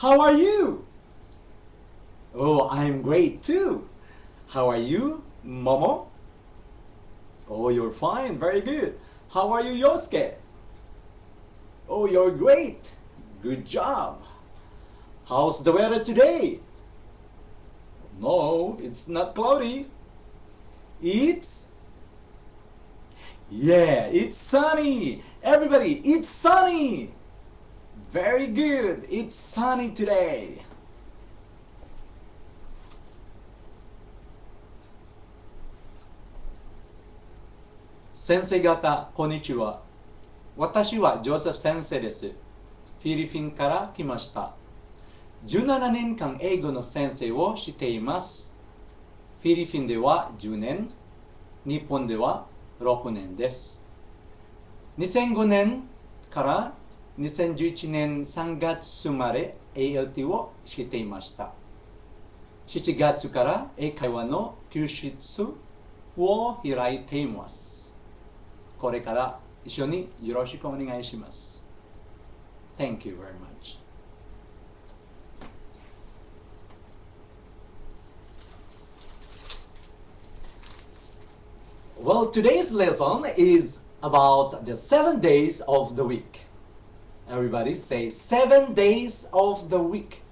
How are you? Oh, I'm great too. How are you, Momo? Oh, you're fine. Very good. How are you, Yosuke? Oh, you're great. Good job. How's the weather today? No, it's not cloudy. It's sunny. Everybody, it's sunny. Very good. It's sunny today. Sensei gata, konnichiwa. 私はジョセフ先生です。フィリピンから来ました。17年間英語の先生をしています。フィリピンでは10年、日本では6年です。2005年から2011年3月まで ALT をしていました。7月から英会話の教室を開いています。これから一緒によろしくお願いします。Thank you very much. Well, today's lesson is about the 7 days of the week. Everybody say 7 days of the week.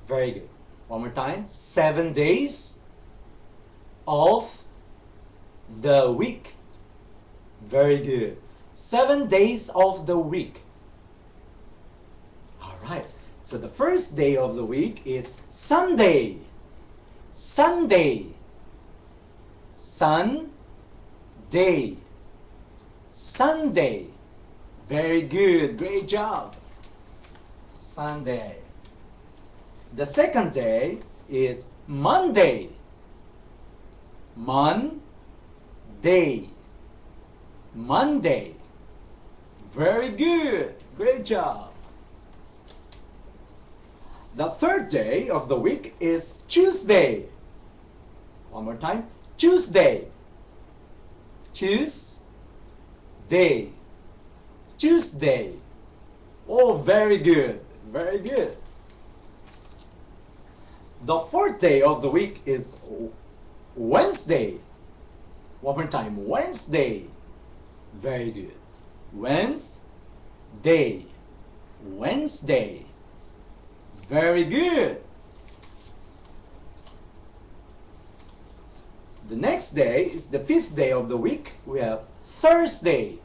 Very good. One more time. 7 days of the week. Very good. 7 days of the week. All right. So the first day of the week is Sunday. Sunday. Sunday. Sunday. Very good. Great job. Sunday. The second day is Monday. Monday. Monday. Very good. Great job. The third day of the week is Tuesday. One more time. Tuesday. Tuesday. Tuesday. Oh, very good. Very good. The fourth day of the week is Wednesday. One more time. Wednesday. Very good. Wednesday. Wednesday. Very good. The next day is the fifth day of the week. We have Thursday.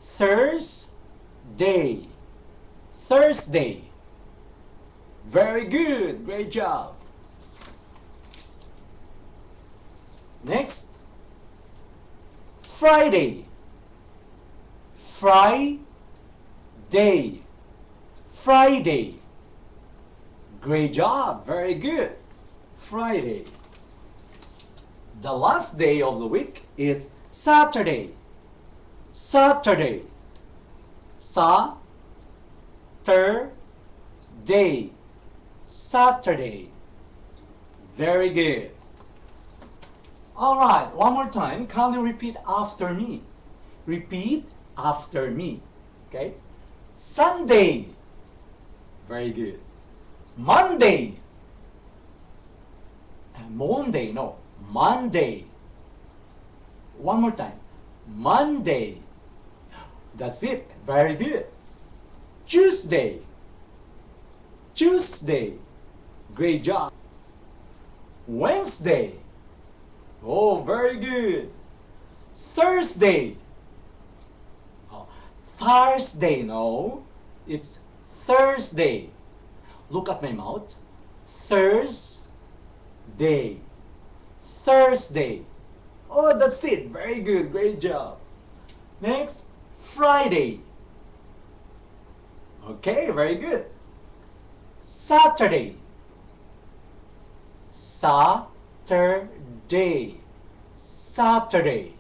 Thursday. Thursday. Very good. Great job. Next. Friday. Friday. Friday. Great job. Very good. Friday. The last day of the week is Saturday. Saturday. Saturday. Saturday. Very good. All right, one more time. Kindly repeat after me. Repeat after me. Okay? Sunday. Very good. Monday. Monday, no. Monday. One more time. Monday. That's it. Very good. Tuesday. Tuesday. Great job. Wednesday. Oh, very good. Thursday. Oh, Thursday, no. It's Thursday. Look at my mouth. Thursday. Thursday. Oh, that's it. Very good. Great job. Next, Friday. Okay, very good. Saturday. Saturday. Saturday.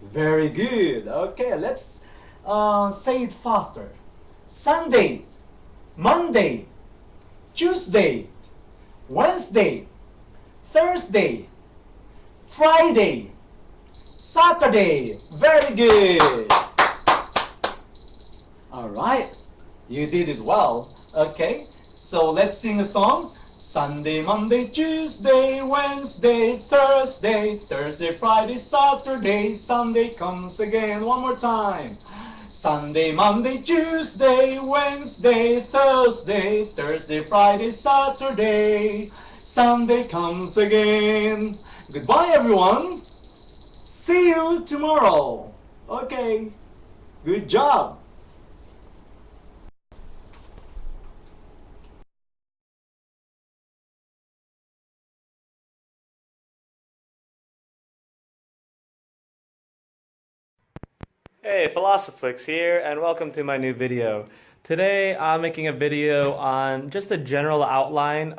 Very good. Okay, let's say it faster. Sunday. Monday. Tuesday. Wednesday. Thursday. Friday. Saturday. Very good. All right. You did it well. Okay, so let's sing a song. Sunday, Monday, Tuesday, Wednesday, Thursday, Thursday, Friday, Saturday, Sunday comes again. One more time. Sunday, Monday, Tuesday, Wednesday, Thursday, Thursday, Friday, Saturday, Sunday comes again. Goodbye, everyone. See you tomorrow. Okay, good job. Hey, Philosophix here, and welcome to my new video. Today I'm making a video on just a general outline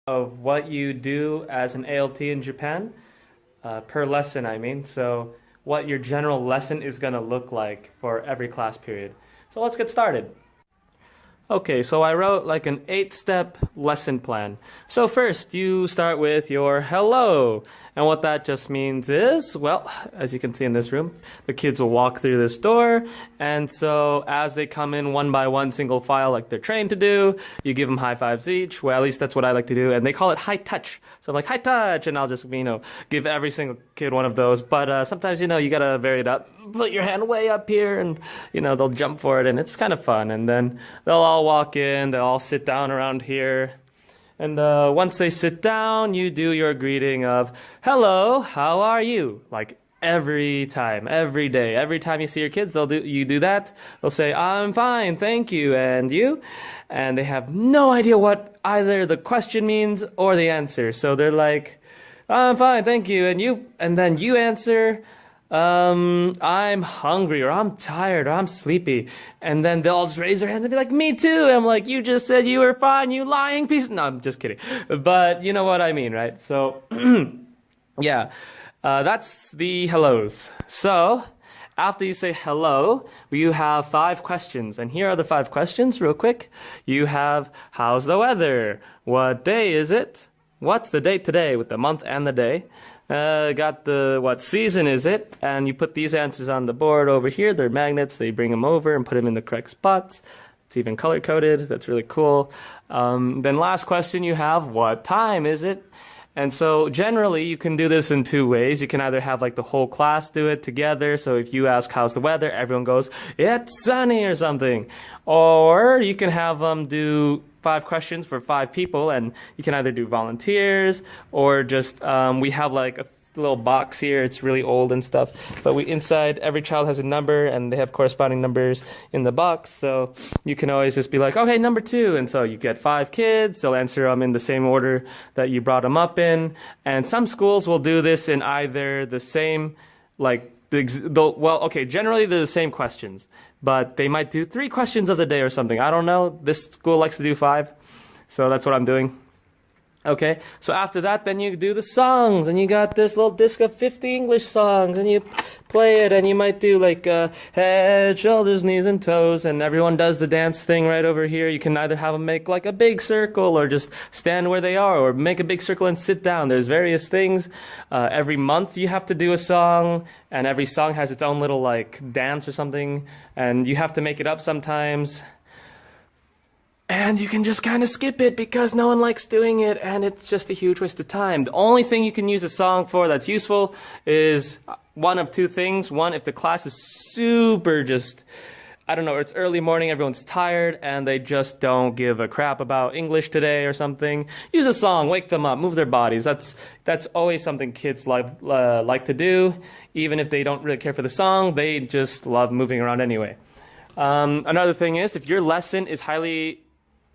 of what you do as an ALT in Japan, per lesson I mean, so what your general lesson is going to look like for every class period. So let's get started. Okay, so I wrote like an 8-step lesson plan. So first, you start with your hello. And what that just means is, well, as you can see in this room, the kids will walk through this door. And so as they come in one by one, single file, like they're trained to do, you give them high fives each. Well, at least that's what I like to do. And they call it high touch. So I'm like, high touch. And I'll just, give every single kid one of those. But sometimes, you gotta vary it up. Put your hand way up here and, they'll jump for it. And it's kind of fun. And then they'll all walk in. They'll all sit down around here. And once they sit down, you do your greeting of, hello, how are you? Like every time, every day. Every time you see your kids, you do that. They'll say, I'm fine, thank you, and you? And they have no idea what either the question means or the answer. So they're like, I'm fine, thank you, and you? And then you answer, I'm hungry, or I'm tired, or I'm sleepy. And then they'll all just raise their hands and be like, me too. And I'm like, you just said you were fine, you lying piece. No, I'm just kidding. But you know what I mean, right? So, yeah, that's the hellos. So, after you say hello, you have 5 questions. And here are the 5 questions, real quick. You have, how's the weather? What day is it? What's the date today, with the month and the day? Got what season is it? And you put these answers on the board over here. They're magnets. They bring them over and put them in the correct spots. It's even color-coded. That's really cool. Then last question you have, what time is it? And so generally you can do this in 2 ways. You can either have like the whole class do it together. So if you ask how's the weather, everyone goes, it's sunny or something. Or you can have them do 5 questions for 5 people, and you can either do volunteers or just we have like a little box here. It's really old and stuff, but inside every child has a number and they have corresponding numbers in the box, so you can always just be like, okay, number 2, and so you get 5 kids. They'll answer them in the same order that you brought them up in. And some schools will do this in either the same, generally they're the same questions, but they might do 3 questions of the day or something. I don't know. This school likes to do 5, so that's what I'm doing. Okay, so after that, then you do the songs, and you got this little disc of 50 English songs, and you play it, and you might do like head, shoulders, knees, and toes, and everyone does the dance thing right over here. You can either have them make like a big circle, or just stand where they are, or make a big circle and sit down. There's various things. Every month you have to do a song, and every song has its own little like dance or something, and you have to make it up sometimes. And you can just kind of skip it because no one likes doing it, and it's just a huge waste of time. The only thing you can use a song for that's useful is one of 2 things. One, if the class is super it's early morning, everyone's tired, and they just don't give a crap about English today or something. Use a song, wake them up, move their bodies. That's always something kids like to do. Even if they don't really care for the song, they just love moving around anyway. Another thing is, if your lesson is highly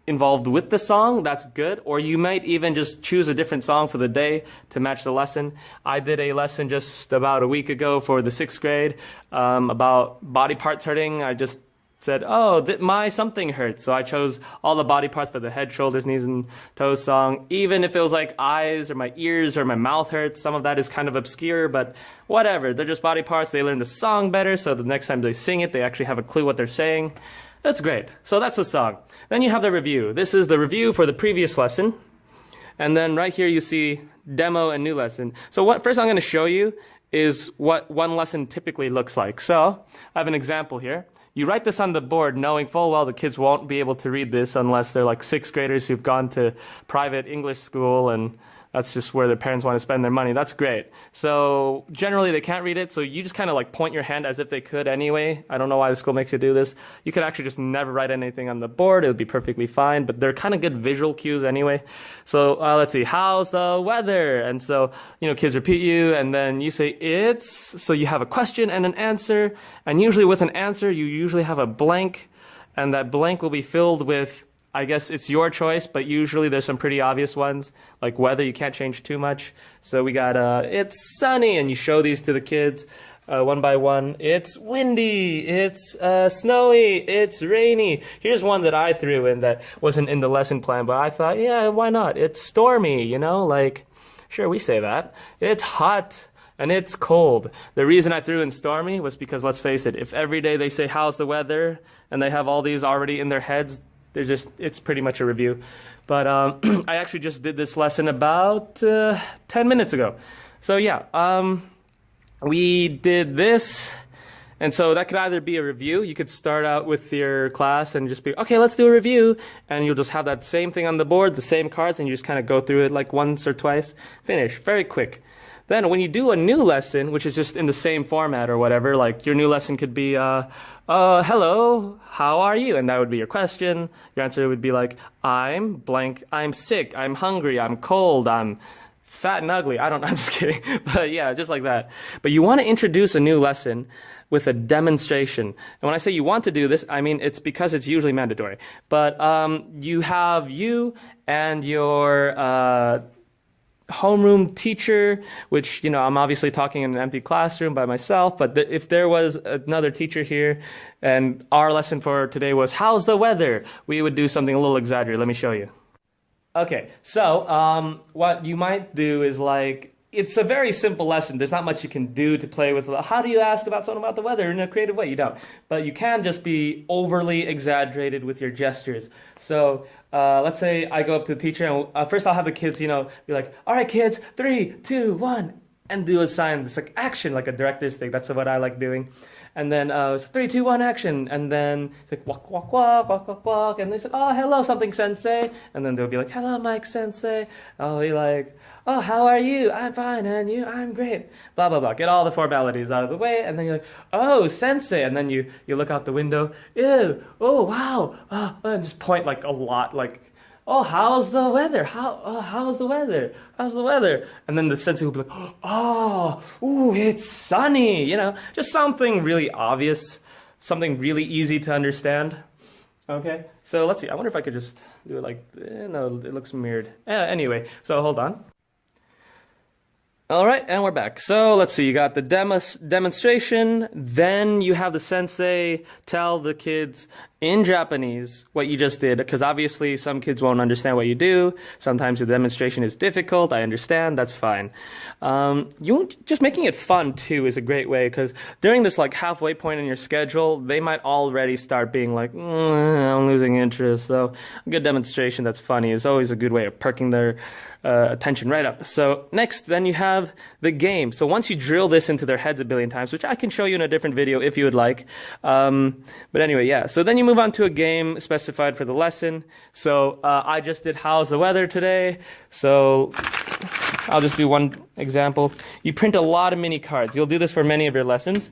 involved with the song, that's good. Or you might even just choose a different song for the day to match the lesson. I did a lesson just about a week ago for the 6th grade about body parts hurting. I just said, my something hurts. So I chose all the body parts for the head, shoulders, knees, and toes song. Even if it was like eyes or my ears or my mouth hurts, some of that is kind of obscure, but whatever. They're just body parts. They learn the song better, so the next time they sing it, they actually have a clue what they're saying. That's great. So that's the song. Then you have the review. This is the review for the previous lesson. And then right here you see demo and new lesson. So first I'm going to show you is what one lesson typically looks like. So I have an example here. you write this on the board knowing full well the kids won't be able to read this unless they're like 6th graders who've gone to private English school and that's just where their parents want to spend their money. That's great. So generally they can't read it, so you just kind of like point your hand as if they could anyway. I don't know why the school makes you do this. You could actually just never write anything on the board. It would be perfectly fine, but they're kind of good visual cues anyway. So let's see, how's the weather? And so, kids repeat you, and then you say it's, so you have a question and an answer, and usually with an answer, you usually have a blank, and that blank will be filled with, I guess it's your choice, but usually there's some pretty obvious ones, like weather, you can't change too much. So we got, it's sunny, and you show these to the kids one by one. It's windy, it's snowy, it's rainy. Here's one that I threw in that wasn't in the lesson plan, but I thought, yeah, why not? It's stormy, like, sure, we say that. It's hot. And it's cold. The reason I threw in stormy was because, let's face it, if every day they say, how's the weather? And they have all these already in their heads, it's pretty much a review. But I actually just did this lesson about 10 minutes ago. So yeah, we did this. And so that could either be a review. You could start out with your class and just be, okay, let's do a review. And you'll just have that same thing on the board, the same cards, and you just kind of go through it like once or twice. Finish. Very quick. Then when you do a new lesson, which is just in the same format or whatever, like your new lesson could be, hello, how are you? And that would be your question. Your answer would be like, I'm blank, I'm sick, I'm hungry, I'm cold, I'm fat and ugly. I don't know, I'm just kidding. But yeah, just like that. But you want to introduce a new lesson with a demonstration. And when I say you want to do this, I mean it's because it's usually mandatory. But you have you and your homeroom teacher, which, I'm obviously talking in an empty classroom by myself, but if there was another teacher here and our lesson for today was, how's the weather? We would do something a little exaggerated. Let me show you. Okay, so what you might do is like, it's a very simple lesson. There's not much you can do to play with. How do you ask about something about the weather in a creative way? You don't. But you can just be overly exaggerated with your gestures. So let's say I go up to the teacher, and first I'll have the kids, be like, all right, kids, 3, 2, 1, and do a sign. It's like action, like a director's thing. That's what I like doing. And then it's 3, 2, 1, action. And then it's like walk, walk, walk, walk, walk, walk. And they say, oh, hello, something sensei. And then they'll be like, hello, Mike sensei. I'll be like, oh, how are you? I'm fine, and you? I'm great. Blah, blah, blah. Get all the formalities out of the way, and then you're like, oh, sensei. And then you look out the window. Ew, oh, wow. And just point like a lot, like, oh, how's the weather? How's the weather? How's the weather? And then the sensei will be like, oh, ooh, it's sunny. Just something really obvious, something really easy to understand. Okay, so let's see. I wonder if I could just do it like, no, it looks mirrored. Anyway, so hold on. All right, and we're back. So let's see, you got the demonstration, then you have the sensei tell the kids in Japanese what you just did, because obviously some kids won't understand what you do. Sometimes the demonstration is difficult. I understand. That's fine. Just making it fun, too, is a great way, because during this like halfway point in your schedule, they might already start being like, I'm losing interest. So a good demonstration that's funny is always a good way of perking their attention right up. So next, then you have the game. So once you drill this into their heads a billion times, which I can show you in a different video if you would like. But anyway, yeah. So then you move on to a game specified for the lesson. So I just did how's the weather today. So I'll just do one example. You print a lot of mini cards. You'll do this for many of your lessons.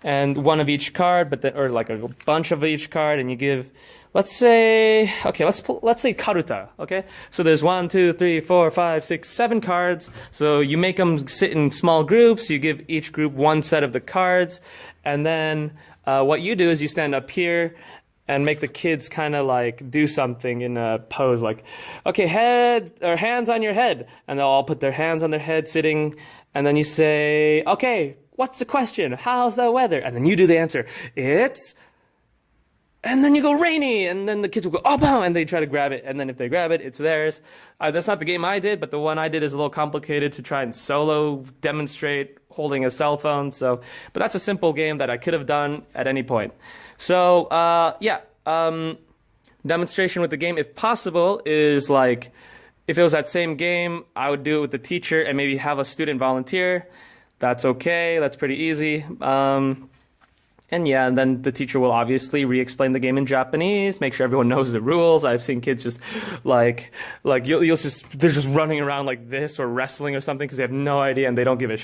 And one of each card, or like a bunch of each card, and you give, let's say karuta, okay? So there's 1, 2, 3, 4, 5, 6, 7 cards. So you make them sit in small groups. You give each group one set of the cards. And then what you do is you stand up here and make the kids kind of like do something in a pose, like, okay, head or hands on your head. And they'll all put their hands on their head sitting. And then you say, okay, what's the question? How's the weather? And then you do the answer. It's... And then you go rainy, and then the kids will go, oh, boom, and they try to grab it. And then if they grab it, it's theirs. That's not the game I did, but the one I did is a little complicated to try and solo demonstrate holding a cell phone. But that's a simple game that I could have done at any point. So, demonstration with the game, if possible, is like, if it was that same game, I would do it with the teacher and maybe have a student volunteer. That's okay. That's pretty easy. And yeah, and then the teacher will obviously re-explain the game in Japanese, make sure everyone knows the rules. I've seen kids just you'll just they're just running around like this or wrestling or something because they have no idea and they don't give a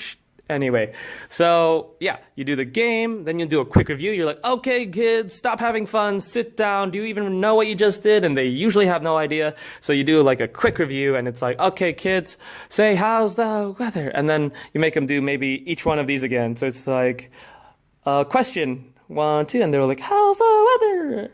anyway. So yeah, you do the game, then you do a quick review. You're like, okay, kids, stop having fun, sit down. Do you even know what you just did? And they usually have no idea. So you do like a quick review, and it's like, okay, kids, say how's the weather, and then you make them do maybe each one of these again. So it's like. Question 1, 2, and they're like, how's the weather?